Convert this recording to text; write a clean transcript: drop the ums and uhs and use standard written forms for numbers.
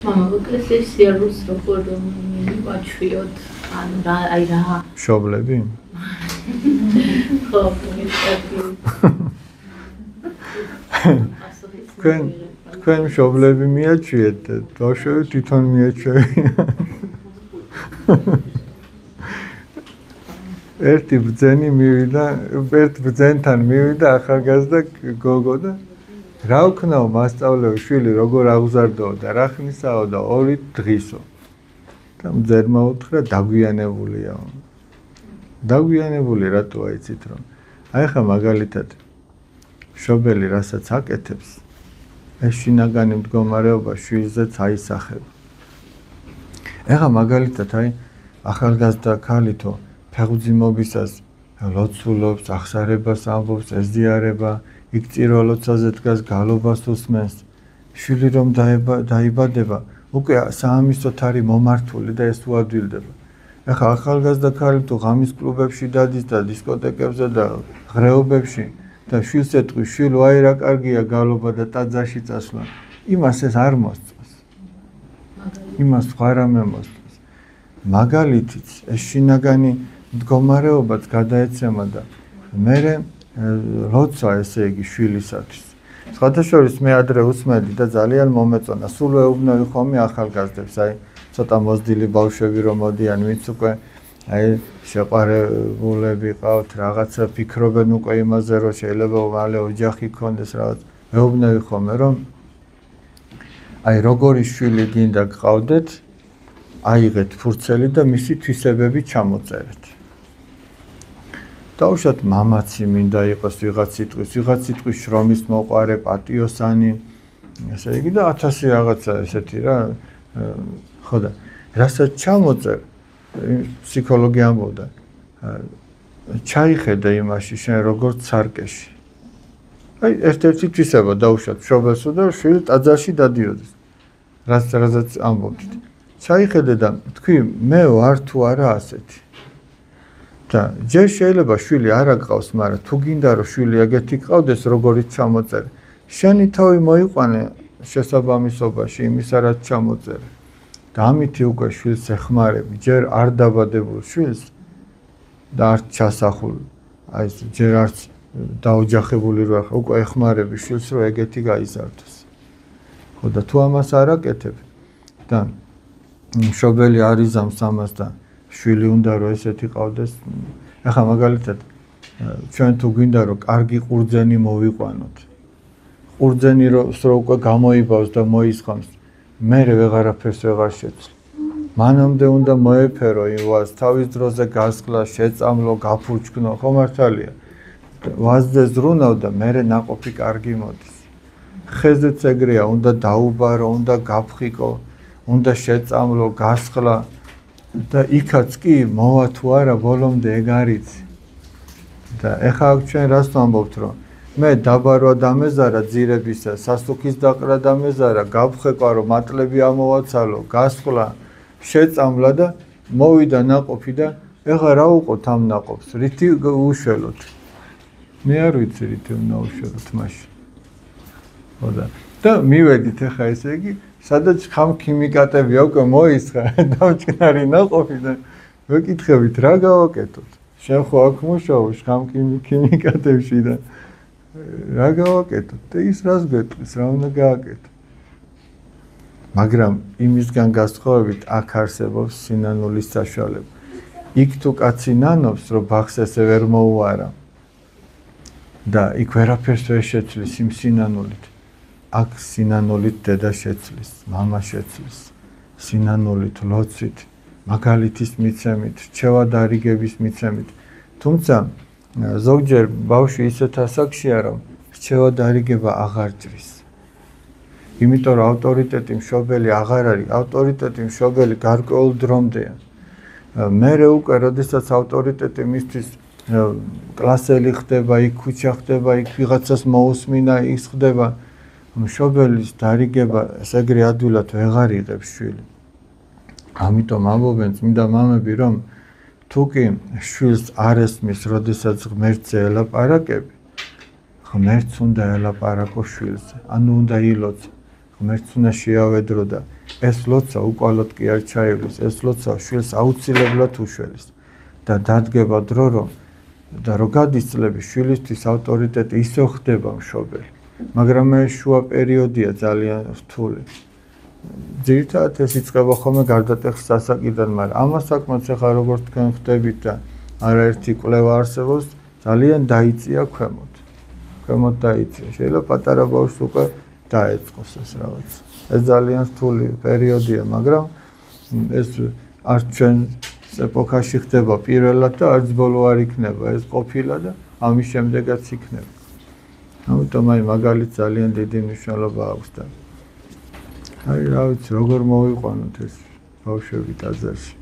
მამა ეკლესიის სიარულს როგორ ვაჩვიოთ? ანუ აი რა? მშობლები? ხო, თქვენ მშობლები მიაჩვიეთ, ბავშვები თვითონ მიაჩვევიან. ერთი ბრძენთან მივიდა ახალგაზრდა გოგო და რა ვქნაო მასწავლებელი შვილი როგორ აღზარდაო და რა ხნისაო და 2 დღისო. და მძერმა უთხრა დაგვიანებულია. დაგვიანებული რატოა იცით რომ? აი ხა მაგალითად მშობელი რასაც აკეთებს ეს შინაგანი მდგომარეობა შვილზეც აისახება. ეხა მაგალითად აი ახალგაზრდა ქალითო ფეხბურთის ლოცულობს, ახსარებას ამბობს, ეზიარება, იქ წირვა-ლოცვაზე დგას, გალობას უსმენს. შვილი რომ დაიბადება, უკვე საამისოთ არის მომართული და ეს უადვილდება. ეხა ახალგაზრდა ქალი თუ ღამის კლუბებში დადის და დისკოტეკებზე და ღრეობებში და შვილს ეტყვის, შვილო აი რა კარგია გალობა და ტაძარში წასვლა. იმას ეს არ მოსწონს. იმას სხვა რამე მოსწონს. მაგალითიც ეს შინაგანი მდგომარეობაც გადაეცემა და მერე როცა ესე იგი შვილისათვის. სხვათაშორის მე ადრე უსმენდი და ძალიან მომეწონა. სულ ეუბნები ხოლმე ახალგაზრდებს, აი ცოტა მოზრდილი ბავშვები რომ მოდიან, ვინც უკვე აი შეყარებულები ყავთ, რაღაცა ფიქრობენ უკვე იმაზე, რომ შეიძლება მალე ოჯახი ქონდეს რაღაც. ეუბნები ხოლმე რომ აი როგორი შვილი გინდა გყავდეთ, აიღეთ ფურცელი და მისი თვისებები ჩამოწერეთ. დაუშვათ მამაცი მინდა იყოს ვიღაც სიტყვის შრომის მოყარე, პატიოსანი, ესე იგი და 1000 რაღაცა ესეთი რა. ხო და რასაც ჩამოწერ, ფსიქოლოგი ამბობდა, ჩაიხედა იმაში შენ როგორც სარკეში. აი ერთ-ერთი თვისება დაუშვათ მშობელსო და შვილი ტაძარში დადიოდეს. რასაც ამბობდით. ჩაიხედე და თქვი მე ვარ თუ არა ასეთი. და ჯერ შეიძლება შვილი არ აკყავს, მაგრამ თუ გინდა რომ შვილი ეგეთი ყავდეს, როგორიც ჩამოწერე, შენი თავი მოიყვანე შესაბამისობაში იმისა, რაც ჩამოწერე. და ამით უკვე შვილს ეხმარები, ჯერ არ დაბადებულ შვილს და არც ჩასახულ, აი ჯერ არც დაოჯახებული რო ახლა უკვე ეხმარები შვილს, რომ ეგეთი გაიზარდოს. ხო და თუ ამას არ აკეთებ და მშობელი არ იზამს ამას და შვილი უნდა რომ ესეთი ყავდეს. ახლა მაგალითად ჩვენ თუ გვინდა რომ კარგი ყურძენი მოვიყვანოთ. ყურძენი რო უკვე გამოიბავს და მოისხამს, მერე ვეღარაფერს ვეღარ შეცვლ. მანამდე უნდა მოეფერო ივას, თავის დროზე გასკლა, შეწამლო, გაფურჩქნო, ხო მართალია. ვაზზე ზრუნავ და მერე ნაყოფი კარგი მოდის. ხეზეც ეგრეა, უნდა დაუბარო, უნდა გაფხიკო, უნდა შეწამლო, გასხლა. და იქაც კი მოვა თუ არა ბოლომდე ეგ არიცი. და ეხლა ჩვენ რას ვამბობთ რომ მე დაბარვა დამეზარა ძირებისა, სასუქის დაყრა დამეზარა, გავხეკვა რომ მატლები ამოვაცალო, გასხლა, შეწამლა და მოვიდა ნაყოფი და ეხლა რა უყოთ ამ ნაყოფს, რითი უშველოთ? მე არ ვიცი რითი უნდა უშველოთ მაშინ. ხო და მივედით ეხლა ესე იგი სადაც ხამქიმიკატებია უკვე მოისხა დავჭინარი ნაყოფი და ვეკითხებით რა გავაკეთოთ? შენ ხო აქ მუშაობ ხამქიმიკატებში და რა გავაკეთოთ? და ის რას გვეტყვის, რა უნდა გააკეთო? მაგრამ იმისგან გასხოვებით აქ არსებობს სინანულის საშუალება. იქ თუ კაცი ნანობს, რომ ბაღს ესე ვერ მოუარა და იქ ვერაფერს ვერ შეცვლის იმ სინანულით. აქ სინანულით დედა შეცვლის, მამა შეცვლის, სინანულით, ლოცვით, მაგალითის მიცემით, რჩევა-დარიგების მიცემით. თუმცა ზოგჯერ ბავშვი ისეთ ასაკშია, რომ რჩევა-დარიგება აღარ ჭრის. იმიტომ რომ ავტორიტეტი მშობელი აღარ არის, ავტორიტეტი მშობელი გარკვეულ დრომდეა. მერე უკვე, როდესაც ავტორიტეტი მისთვის კლასელი ხდება, იქ ქუჩა ხდება, იქ ვიღაცას მოусმინა, ის ხდება. მშობელის დარიგება ეგრე ადვილად ვეღარ იღებს შვილი. ამიტომ ამბობენ წმინდა მამები, რომ თუ კი შვილს არ ესმის, როდესაც ღმერთზე ელაპარაკები, ღმერთს უნდა ელაპარაკო შვილზე, ანუ უნდა ილოცო. ღმერთს უნდა შეავედრო და ეს ლოცა უკვალოდ კი არ ჩაივლის, ეს ლოცა შვილს აუცილებლად უშველის და დადგება დრო რომ და რო გადის წლები შვილისთვის ავტორიტეტი ისე ხდება მშობელი, მაგრამ ეს შუა პერიოდია ძალიან რთული. ძირითადად ეს იწყება ხოლმე გარდატეხის ასაკიდან, მაგრამ ამას საკმაოდ ახლა როგორც თქვენ ხვდებით და არაერთი კვლევა არსებობს, ძალიან დაიწია ქვემოთ. ქვემოთ დაიწია. შეიძლება პატარა ბავშვს უკვე დაეწყოს ეს რაღაც. ეს ძალიან რთული პერიოდია, მაგრამ ეს არ ჩვენ ეპოქაში ხდება პირველად და არც ბოლო არ იქნება, ეს ყოფილა და ამის შემდეგაც იქნება. ამიტომ აი მაგალითად ძალიან დიდი მნიშვნელობა აქვს და აი რა ვიცი, როგორ მოვიყვანოთ ეს ბავშვები ტაძარში.